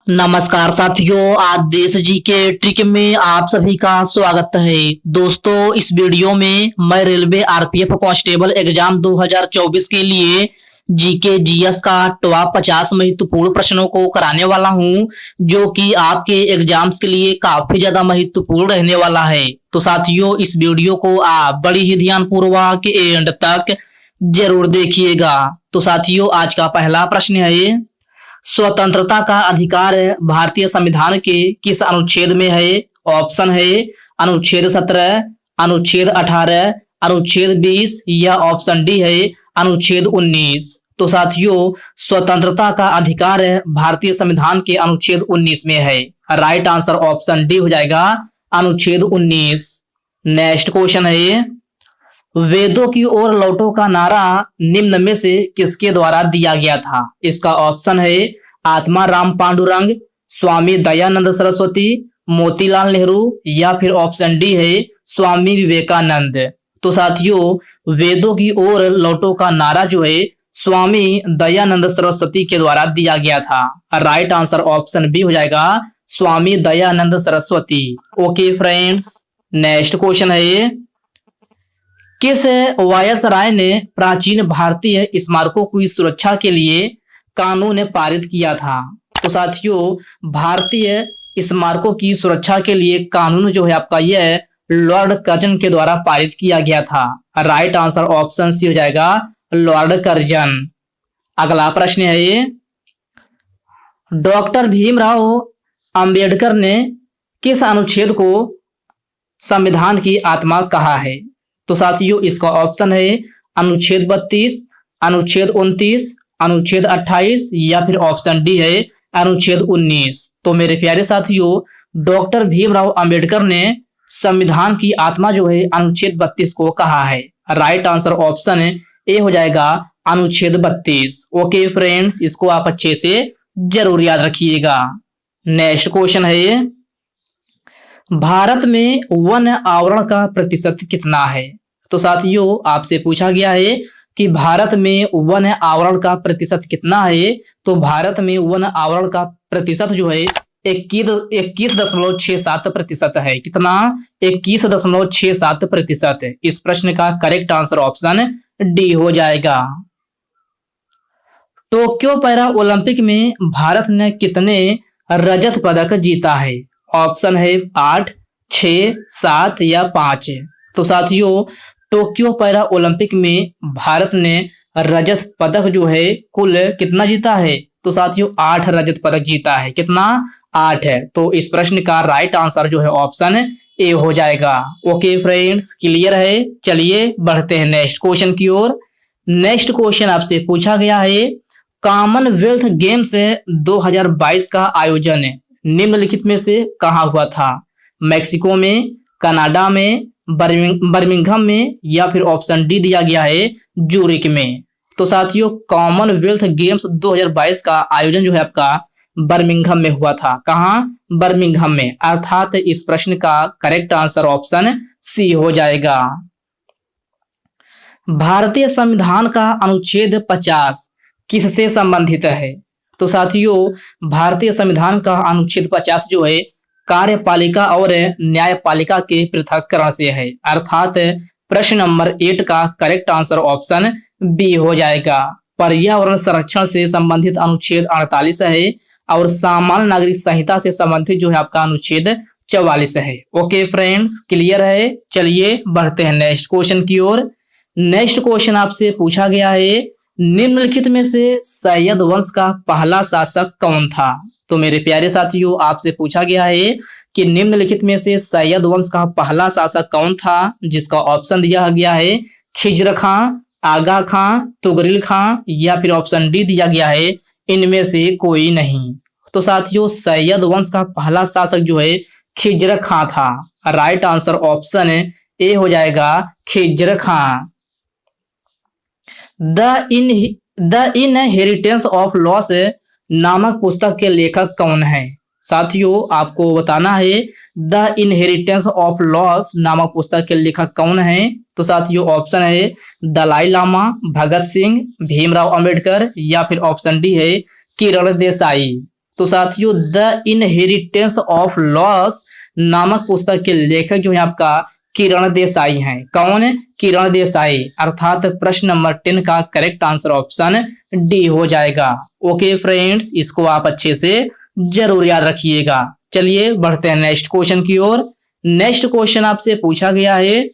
नमस्कार साथियों, आज देश जी के ट्रिक में आप सभी का स्वागत है। दोस्तों, इस वीडियो में मैं रेलवे आरपीएफ कांस्टेबल एग्जाम 2024 के लिए जीके जीएस का टॉप 50 महत्वपूर्ण प्रश्नों को कराने वाला हूं, जो कि आपके एग्जाम्स के लिए काफी ज्यादा महत्वपूर्ण रहने वाला है। तो साथियों, इस वीडियो को आप बड़ी ही ध्यानपूर्वक एंड तक जरूर देखिएगा। तो साथियों, आज का पहला प्रश्न है, स्वतंत्रता का अधिकार भारतीय संविधान के किस अनुच्छेद में है? ऑप्शन है अनुच्छेद 17, अनुच्छेद 18, अनुच्छेद 20 या ऑप्शन डी है अनुच्छेद 19। तो साथियों, स्वतंत्रता का अधिकार भारतीय संविधान के अनुच्छेद 19 में है। राइट आंसर ऑप्शन डी हो जाएगा, अनुच्छेद 19। नेक्स्ट क्वेश्चन है, वेदों की ओर लौटो का नारा निम्न में से किसके द्वारा दिया गया था? इसका ऑप्शन है आत्मा राम पांडुरंग, स्वामी दयानंद सरस्वती, मोतीलाल नेहरू या फिर ऑप्शन डी है स्वामी विवेकानंद। तो साथियों, वेदों की ओर लौटो का नारा जो है स्वामी दयानंद सरस्वती के द्वारा दिया गया था। राइट आंसर ऑप्शन बी हो जाएगा, Swami Dayanand Saraswati. Okay friends, next question है, किस वायसराय ने प्राचीन भारतीय स्मारकों की सुरक्षा के लिए कानून पारित किया था? तो साथियों, भारतीय स्मारकों की सुरक्षा के लिए कानून जो है आपका यह लॉर्ड कर्जन के द्वारा पारित किया गया था। राइट आंसर ऑप्शन सी हो जाएगा, लॉर्ड कर्जन। अगला प्रश्न है ये, डॉक्टर भीमराव अंबेडकर ने किस अनुच्छेद को संविधान की आत्मा कहा है? तो साथियों, इसका ऑप्शन है अनुच्छेद 32, अनुच्छेद 29, अनुच्छेद 28 या फिर ऑप्शन डी है अनुच्छेद 19। तो मेरे प्यारे साथियों, डॉक्टर भीमराव अंबेडकर ने संविधान की आत्मा जो है अनुच्छेद 32 को कहा है। राइट आंसर ऑप्शन ए हो जाएगा, अनुच्छेद 32। ओके फ्रेंड्स, इसको आप अच्छे से जरूर याद रखिएगा। नेक्स्ट क्वेश्चन है, भारत में वन आवरण का प्रतिशत कितना है? तो साथियों, आपसे पूछा गया है कि भारत में वन आवरण का प्रतिशत कितना है। तो भारत में वन आवरण का प्रतिशत जो है 21.67% है। कितना? 21.67% है। इस प्रश्न का करेक्ट आंसर ऑप्शन डी हो जाएगा। टोक्यो पैरा ओलंपिक में भारत ने कितने रजत पदक जीता है? ऑप्शन है 8, 6, 7 या 5। तो साथियों, टोक्यो पैरा ओलंपिक में भारत ने रजत पदक जो है कुल कितना जीता है? तो साथियों, 8 रजत पदक जीता है। कितना? 8 है। तो इस प्रश्न का राइट आंसर जो है ऑप्शन ए हो जाएगा। ओके फ्रेंड्स, क्लियर है? चलिए बढ़ते हैं नेक्स्ट क्वेश्चन की ओर। नेक्स्ट क्वेश्चन आपसे पूछा गया है, कॉमनवेल्थ गेम्स 2022 का आयोजन निम्नलिखित में से कहाँ हुआ था? मैक्सिको में, कनाडा में, बर्मिंघम में या फिर ऑप्शन डी दिया गया है जूरिक में। तो साथियों, कॉमनवेल्थ गेम्स 2022 का आयोजन जो है आपका बर्मिंघम में हुआ था। कहाँ? बर्मिंघम में। अर्थात इस प्रश्न का करेक्ट आंसर ऑप्शन सी हो जाएगा। भारतीय संविधान का अनुच्छेद 50 किससे संबंधित है? तो साथियों, भारतीय संविधान का अनुच्छेद 50 जो है कार्यपालिका और न्यायपालिका के पृथक्करण से है। अर्थात प्रश्न नंबर 8 का करेक्ट आंसर ऑप्शन बी हो जाएगा। पर्यावरण संरक्षण से संबंधित अनुच्छेद 48 है और सामान्य नागरिक संहिता से संबंधित जो है आपका अनुच्छेद 44 है। ओके फ्रेंड्स, क्लियर है? चलिए बढ़ते हैं नेक्स्ट क्वेश्चन की ओर। नेक्स्ट क्वेश्चन आपसे पूछा गया है, निम्नलिखित में से सैयद वंश का पहला शासक कौन था? तो मेरे प्यारे साथियों, आपसे पूछा गया है कि निम्नलिखित में से सैयद वंश का पहला शासक कौन था? जिसका ऑप्शन दिया गया है खिज्र खां, आगा खां, तुगरिल खां या फिर ऑप्शन डी दिया गया है इनमें से कोई नहीं। तो साथियों, सैयद वंश का पहला शासक जो है खिज्र खां था। राइट आंसर ऑप्शन ए हो जाएगा, खिज्र खां। द इनहेरिटेंस ऑफ लॉस नामक पुस्तक के लेखक कौन है? साथियों, आपको बताना है द इनहेरिटेंस ऑफ लॉस नामक पुस्तक के लेखक कौन है। तो साथियों, ऑप्शन है दलाई लामा, भगत सिंह, भीमराव अंबेडकर या फिर ऑप्शन डी है किरण देसाई। तो साथियों द इनहेरिटेंस ऑफ लॉस नामक पुस्तक के लेखक जो है आपका किरण देसाई हैं। कौन? किरण देसाई। अर्थात प्रश्न नंबर 10 का करेक्ट आंसर ऑप्शन डी हो जाएगा। ओके फ्रेंड्स, इसको आप अच्छे से जरूर याद रखिएगा। चलिए बढ़ते हैं नेक्स्ट क्वेश्चन की ओर। नेक्स्ट क्वेश्चन आपसे पूछा गया है,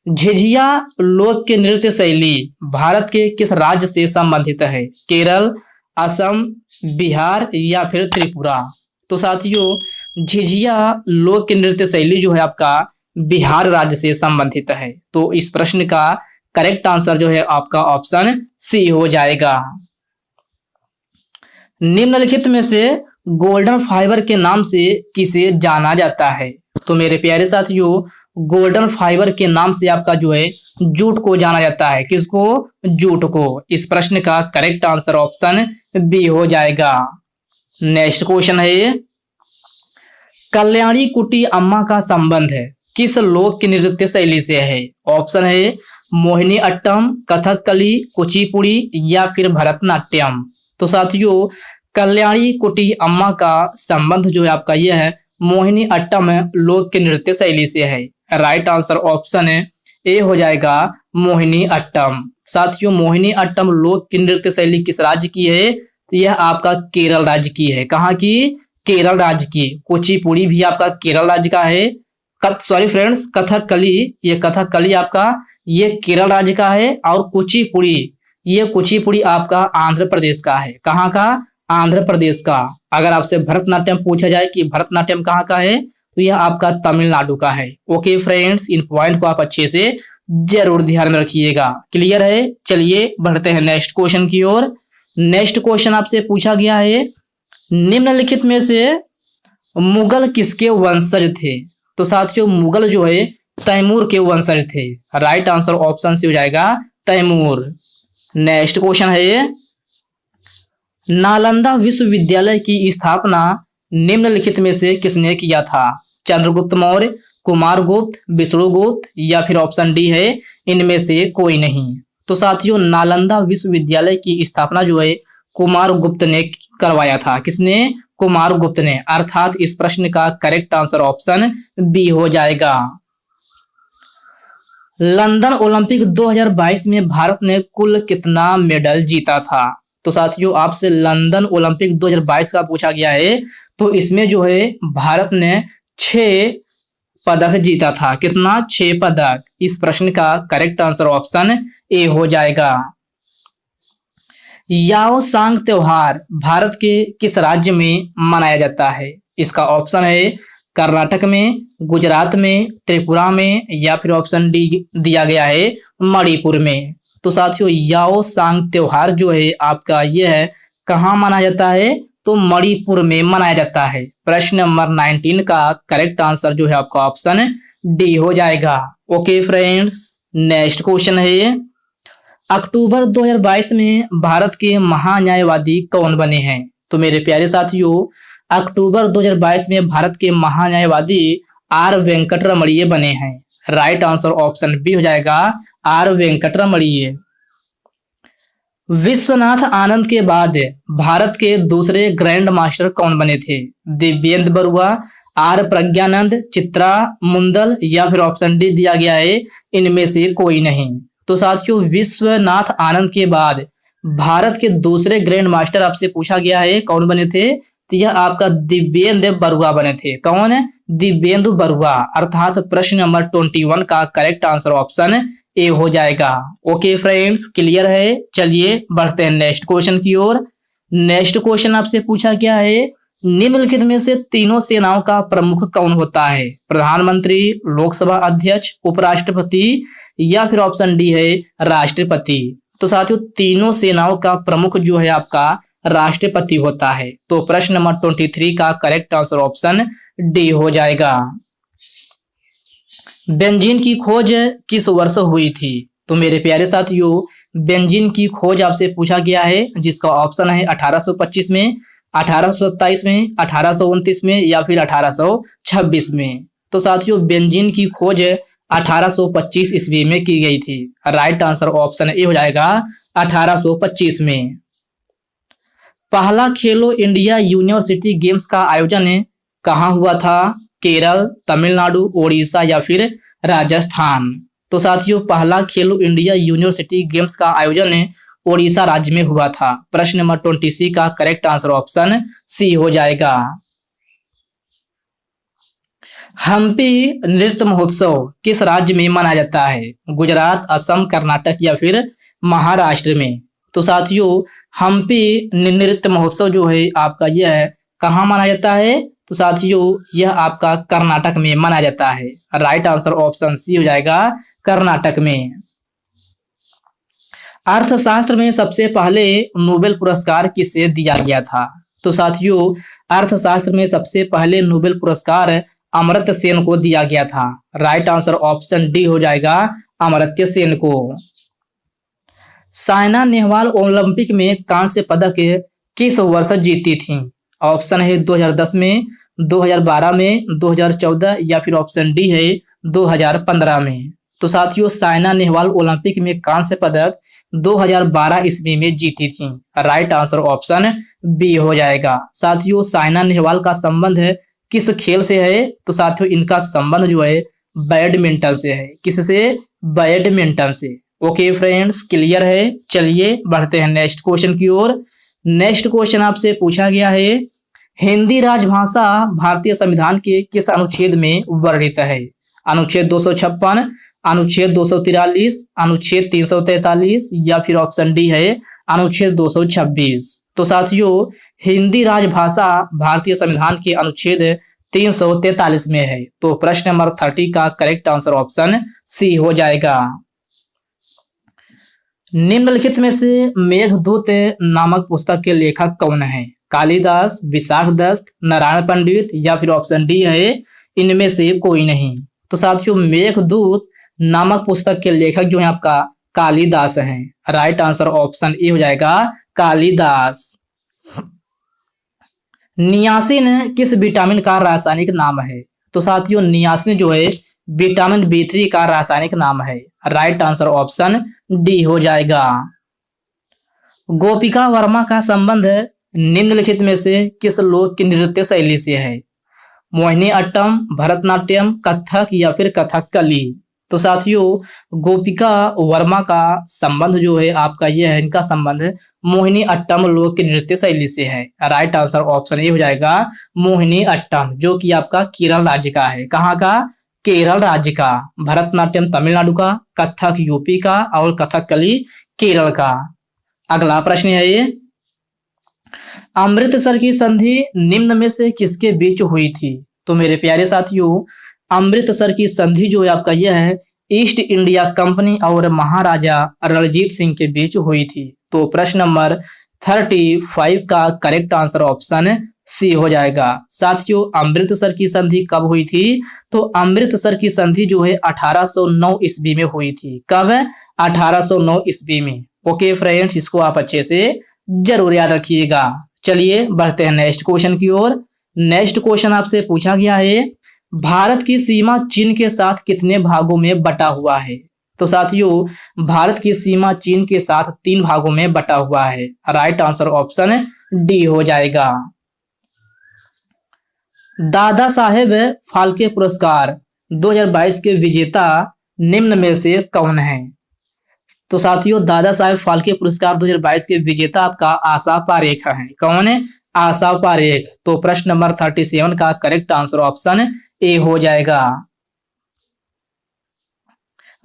झिझिया लोक के नृत्य शैली भारत के किस राज्य से संबंधित है? केरल, असम, बिहार या फिर त्रिपुरा? तो साथियों झिझिया लोक के नृत्य शैली जो है आपका बिहार राज्य से संबंधित है। तो इस प्रश्न का करेक्ट आंसर जो है आपका ऑप्शन सी हो जाएगा। निम्नलिखित में से गोल्डन फाइबर के नाम से किसे जाना जाता है? तो मेरे प्यारे साथियों गोल्डन फाइबर के नाम से आपका जो है जूट को जाना जाता है। किसको? जूट को। इस प्रश्न का करेक्ट आंसर ऑप्शन बी हो जाएगा। नेक्स्ट क्वेश्चन है, कल्याणी कुटी अम्मा का संबंध है किस लोक की नृत्य शैली से है? ऑप्शन है मोहिनी अट्टम, कथकली, कुचिपुड़ी या फिर भरतनाट्यम। तो साथियों कल्याणी कुटी अम्मा का संबंध जो है आपका यह है मोहिनी अट्टम लोक के नृत्य शैली से है। राइट आंसर ऑप्शन ए हो जाएगा मोहिनी अट्टम। साथियों मोहिनी अट्टम लोक की नृत्य शैली किस राज्य की है? तो यह आपका केरल राज्य की है। कहाँ की? केरल राज्य की। कुचिपुड़ी भी आपका केरल राज्य का है। सॉरी फ्रेंड्स, कथकली, ये कथकली आपका ये केरल राज्य का है। और कुचिपुड़ी, ये कुचिपुड़ी आपका आंध्र प्रदेश का है। कहाँ का? आंध्र प्रदेश का। अगर आपसे भरतनाट्यम पूछा जाए कि भरतनाट्यम कहाँ का है, तो यह आपका तमिलनाडु का है। ओके फ्रेंड्स, इन पॉइंट को आप अच्छे से जरूर ध्यान में रखिएगा। क्लियर है? चलिए बढ़ते हैं नेक्स्ट क्वेश्चन की ओर। नेक्स्ट क्वेश्चन आपसे पूछा गया है, निम्नलिखित में से मुगल किसके वंशज थे? तो साथियों मुगल जो है तैमूर के वंशज थे। राइट आंसर ऑप्शन से हो जाएगा तैमूर। नेक्स्ट क्वेश्चन है, नालंदा विश्वविद्यालय की स्थापना निम्नलिखित में से किसने किया था? चंद्रगुप्त मौर्य, कुमारगुप्त, विष्णुगुप्त या फिर ऑप्शन डी है इनमें से कोई नहीं। तो साथियों नालंदा विश्वविद्यालय की स्थापना जो है कुमारगुप्त ने करवाया था। किसने? कुमारगुप्त ने। अर्थात इस प्रश्न का करेक्ट आंसर ऑप्शन बी हो जाएगा। लंदन ओलंपिक 2022 में भारत ने कुल कितना मेडल जीता था? तो साथियों आपसे लंदन ओलंपिक 2022 का पूछा गया है। तो इसमें जो है भारत ने 6 पदक जीता था। कितना? 6 पदक। इस प्रश्न का करेक्ट आंसर ऑप्शन ए हो जाएगा। याओ सांग त्योहार भारत के किस राज्य में मनाया जाता है? इसका ऑप्शन है कर्नाटक में, गुजरात में, त्रिपुरा में या फिर ऑप्शन डी दिया गया है मणिपुर में। तो साथियों याओ सांग त्योहार जो है आपका यह है कहाँ मनाया जाता है? तो मणिपुर में मनाया जाता है। प्रश्न नंबर 19 का करेक्ट आंसर जो है आपका ऑप्शन डी हो जाएगा। ओके फ्रेंड्स, नेक्स्ट क्वेश्चन है, अक्टूबर 2022 में भारत के महान्यायवादी कौन बने हैं? तो मेरे प्यारे साथियों अक्टूबर 2022 में भारत के महान्यायवादी आर वेंकटरमणीय बने हैं। राइट आंसर ऑप्शन बी हो जाएगा आर वेंकटरमणीय। विश्वनाथ आनंद के बाद भारत के दूसरे ग्रैंड मास्टर कौन बने थे? दिव्येंद्र बरुआ, आर प्रज्ञानंद, चित्रा मुंदल या फिर ऑप्शन डी दिया गया है इनमें से कोई नहीं। तो साथियों विश्वनाथ आनंद के बाद भारत के दूसरे ग्रैंड मास्टर आपसे पूछा गया है कौन बने थे? तो यह आपका दिव्येंद्र बरुआ बने थे। कौन? दिव्येंदु बरुआ। अर्थात प्रश्न नंबर 21 का करेक्ट आंसर ऑप्शन ए हो जाएगा। ओके फ्रेंड्स, क्लियर है? चलिए बढ़ते हैं नेक्स्ट क्वेश्चन की ओर। नेक्स्ट क्वेश्चन आपसे पूछा गया है, निम्नलिखित में से तीनों सेनाओं का प्रमुख कौन होता है? प्रधानमंत्री, लोकसभा अध्यक्ष, उपराष्ट्रपति या फिर ऑप्शन डी है राष्ट्रपति। तो साथियों तीनों सेनाओं का प्रमुख जो है आपका राष्ट्रपति होता है। तो प्रश्न नंबर 23 का करेक्ट आंसर ऑप्शन डी हो जाएगा। बेंजीन की खोज किस वर्ष हुई थी? तो मेरे प्यारे साथियों बेंजीन की खोज आपसे पूछा गया है जिसका ऑप्शन है 1825 में, 1827 में, 1829 में या फिर 1826 में। तो साथियों बेंजीन की खोज 1825 ईस्वी में की गई थी। राइट आंसर ऑप्शन ए हो जाएगा 1825 में। पहला खेलो इंडिया यूनिवर्सिटी गेम्स का आयोजन कहाँ हुआ था? केरल, तमिलनाडु, उड़ीसा या फिर राजस्थान। तो साथियों पहला खेलो इंडिया यूनिवर्सिटी गेम्स का आयोजन उड़ीसा राज्य में हुआ था। प्रश्न नंबर 20 का करेक्ट आंसर ऑप्शन सी हो जाएगा। हम्पी नृत्य महोत्सव किस राज्य में मनाया जाता है? गुजरात, असम, कर्नाटक या फिर महाराष्ट्र में। तो साथियों हम्पी नृत्य महोत्सव जो है आपका यह है कहाँ मनाया जाता है? तो साथियों यह आपका कर्नाटक में मनाया जाता है। राइट आंसर ऑप्शन सी हो जाएगा, कर्नाटक में। अर्थशास्त्र में सबसे पहले नोबेल पुरस्कार किसे दिया गया था? तो साथियों अर्थशास्त्र में सबसे पहले नोबेल पुरस्कार अमर्त्य सेन को दिया गया था। राइट आंसर ऑप्शन डी हो जाएगा, अमर्त्य सेन को। साइना नेहवाल ओलंपिक में कांस्य पदक किस वर्ष जीती थी? ऑप्शन है 2010 में, 2012 में, 2014 या फिर ऑप्शन डी है 2015 में। तो साथियों साइना नेहवाल ओलंपिक में कांस्य पदक 2012 ईस्वी में जीती थी। राइट आंसर ऑप्शन बी हो जाएगा। साथियों साइना नेहवाल का संबंध किस खेल से है? तो साथियों इनका संबंध जो है बैडमिंटन से है। किससे? बैडमिंटन से। ओके फ्रेंड्स, क्लियर है। चलिए बढ़ते हैं नेक्स्ट क्वेश्चन की ओर। नेक्स्ट क्वेश्चन आपसे पूछा गया है, हिंदी राजभाषा भारतीय संविधान के किस अनुच्छेद में वर्णित है? अनुच्छेद 256, अनुच्छेद 243, अनुच्छेद 343 या फिर ऑप्शन डी है अनुच्छेद 226। तो साथियों हिंदी राजभाषा भारतीय संविधान के अनुच्छेद 343 में है। तो प्रश्न नंबर 30 का करेक्ट आंसर ऑप्शन सी हो जाएगा। निम्नलिखित में से मेघदूत नामक पुस्तक के लेखक कौन है? कालिदास, विशाखदत्त, नारायण पंडित या फिर ऑप्शन डी है इनमें से कोई नहीं। तो साथियों मेघदूत नामक पुस्तक के लेखक जो है आपका कालिदास हैं। राइट आंसर ऑप्शन ए हो जाएगा, कालिदास। नियासिन किस विटामिन का रासायनिक नाम है? तो साथियों नियासिन जो है विटामिन B3 का रासायनिक नाम है। राइट आंसर ऑप्शन डी हो जाएगा। गोपिका वर्मा का संबंध निम्नलिखित में से किस लोक की नृत्य शैली से है? मोहिनी अट्टम, भरतनाट्यम, कथक या फिर कथकली। तो साथियों गोपिका वर्मा का संबंध जो है आपका यह है, इनका संबंध मोहिनी अट्टम लोक की नृत्य शैली से है। राइट आंसर ऑप्शन ए हो जाएगा, मोहिनी अट्टम, जो कि आपका केरल राज्य का है। कहाँ का? केरल राज्य का। भरतनाट्यम तमिलनाडु का, कथक यूपी का और कथकली केरल का। अगला प्रश्न है ये, अमृतसर की संधि निम्न में से किसके बीच हुई थी? तो मेरे प्यारे साथियों अमृतसर की संधि जो है आपका यह है ईस्ट इंडिया कंपनी और महाराजा रणजीत सिंह के बीच हुई थी। तो प्रश्न नंबर 35 का करेक्ट आंसर ऑप्शन सी हो जाएगा। साथियों अमृतसर की संधि कब हुई थी? तो अमृतसर की संधि जो है 1809 ईस्वी में हुई थी। कब? 1809 ईस्वी में। ओके फ्रेंड्स, इसको आप अच्छे से जरूर याद रखिएगा। चलिए बढ़ते हैं नेक्स्ट क्वेश्चन की ओर। नेक्स्ट क्वेश्चन आपसे पूछा गया है, भारत की सीमा चीन के साथ कितने भागों में बटा हुआ है? तो साथियों भारत की सीमा चीन के साथ 3 भागों में बटा हुआ है। राइट आंसर ऑप्शन डी हो जाएगा। दादा साहेब फाल्के पुरस्कार 2022 के विजेता निम्न में से कौन है? तो साथियों दादा साहेब फाल्के पुरस्कार 2022 के विजेता आपका आशा पारेख है। कौन है? आशा पारेख। तो प्रश्न नंबर 37 का करेक्ट आंसर ऑप्शन ए हो जाएगा।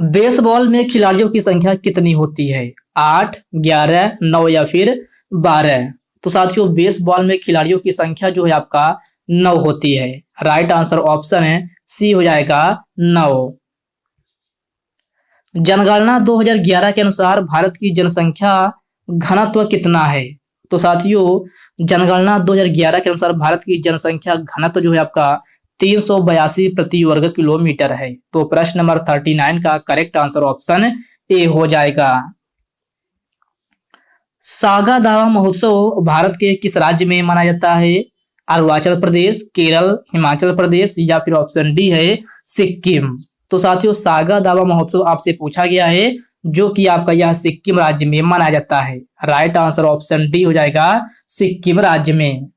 बेसबॉल में खिलाड़ियों की संख्या कितनी होती है? 8, 11, 9 या फिर 12। तो साथियों बेसबॉल में खिलाड़ियों की संख्या जो है आपका 9 होती है। राइट आंसर ऑप्शन है सी हो जाएगा, 9। जनगणना 2011 के अनुसार भारत की जनसंख्या घनत्व कितना है? तो साथियों जनगणना 2011 के अनुसार भारत की जनसंख्या घनत्व जो है आपका 382 प्रति वर्ग किलोमीटर है। तो प्रश्न नंबर 39 का करेक्ट आंसर ऑप्शन ए हो जाएगा। सागा दावा महोत्सव भारत के किस राज्य में मनाया जाता है? अरुणाचल प्रदेश, केरल, हिमाचल प्रदेश या फिर ऑप्शन डी है सिक्किम। तो साथियों सागा दावा महोत्सव आपसे पूछा गया है जो कि आपका यह सिक्किम राज्य में मनाया जाता है। राइट आंसर ऑप्शन डी हो जाएगा, सिक्किम राज्य में।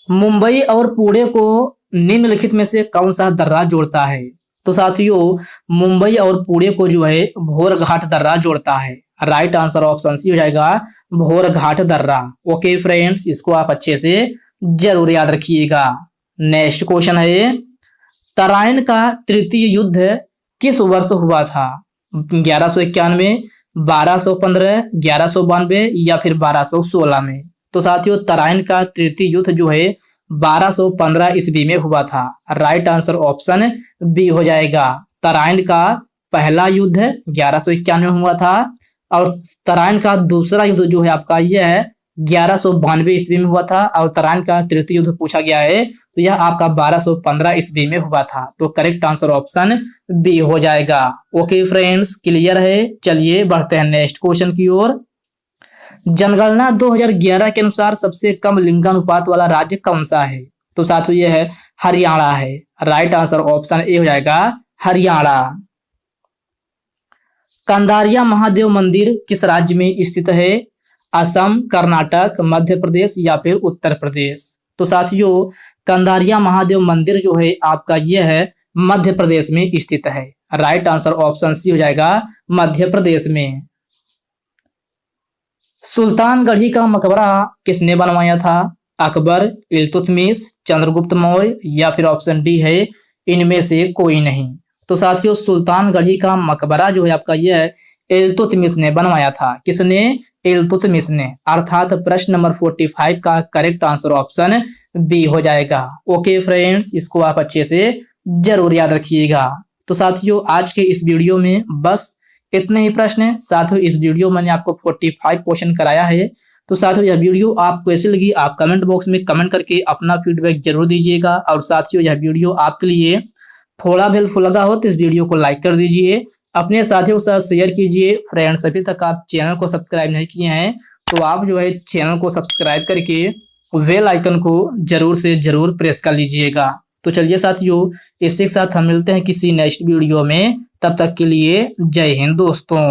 मुंबई और पुणे को निम्नलिखित में से कौन सा दर्रा जोड़ता है? तो साथियों, मुंबई और पुणे को जो है भोरघाट दर्रा जोड़ता है। राइट आंसर ऑप्शन सी हो जाएगा, भोरघाट दर्रा। ओके फ्रेंड्स, इसको आप अच्छे से जरूर याद रखिएगा। नेक्स्ट क्वेश्चन है, तराइन का तृतीय युद्ध किस वर्ष हुआ था? 1191, 1215, 1192 या फिर 1216 में? तो साथियों, तराइन का तृतीय युद्ध जो है 1215 ईस्वी में हुआ था। राइट आंसर ऑप्शन बी हो जाएगा। तराइन का पहला युद्ध 1191 में हुआ था और तराइन का दूसरा युद्ध जो है आपका यह है 1192 ईस्वी में हुआ था और तराइन का तृतीय युद्ध पूछा गया है तो यह आपका 1215 ईस्वी में हुआ था। तो करेक्ट आंसर ऑप्शन बी हो जाएगा। ओके फ्रेंड्स, क्लियर है। चलिए बढ़ते हैं नेक्स्ट क्वेश्चन की ओर। जनगणना 2011 के अनुसार सबसे कम लिंगानुपात वाला राज्य कौन सा है? तो साथियों यह है हरियाणा है। राइट आंसर ऑप्शन ए हो जाएगा, हरियाणा। कंदारिया महादेव मंदिर किस राज्य में स्थित है? असम, कर्नाटक, मध्य प्रदेश या फिर उत्तर प्रदेश? तो साथियों, कंदारिया महादेव मंदिर जो है आपका यह है मध्य प्रदेश में स्थित है। राइट आंसर ऑप्शन सी हो जाएगा, मध्य प्रदेश में। सुल्तानगढ़ी का मकबरा किसने बनवाया था? अकबर, इल्तुतमिश, चंद्रगुप्त मौर्य या फिर ऑप्शन डी है इनमें से कोई नहीं? तो साथियों, सुल्तानगढ़ी का मकबरा जो है आपका यह है इल्तुतमिश ने बनवाया था। किसने? इल्तुतमिश ने। अर्थात प्रश्न नंबर 45 का करेक्ट आंसर ऑप्शन बी हो जाएगा। ओके फ्रेंड्स, इसको आप अच्छे से जरूर याद रखिएगा। तो साथियों, आज के इस वीडियो में बस इतने ही प्रश्न है। साथियों, इस वीडियो में मैंने आपको 45 क्वेश्चन कराया है। तो साथियों, यह वीडियो आपको कैसी लगी आप कमेंट बॉक्स में कमेंट करके अपना फीडबैक जरूर दीजिएगा। और साथियों, यह वीडियो आपके लिए थोड़ा भी हेल्पफुल लगा हो तो इस वीडियो को लाइक कर दीजिए, अपने साथियों के साथ शेयर कीजिए। फ्रेंड्स, अभी तक आप चैनल को सब्सक्राइब नहीं किए हैं तो आप जो है चैनल को सब्सक्राइब करके बेल आइकन को जरूर से जरूर प्रेस कर लीजिएगा। तो चलिए साथियों, इसी के साथ हम मिलते हैं किसी नेक्स्ट वीडियो में। तब तक के लिए जय हिंद दोस्तों।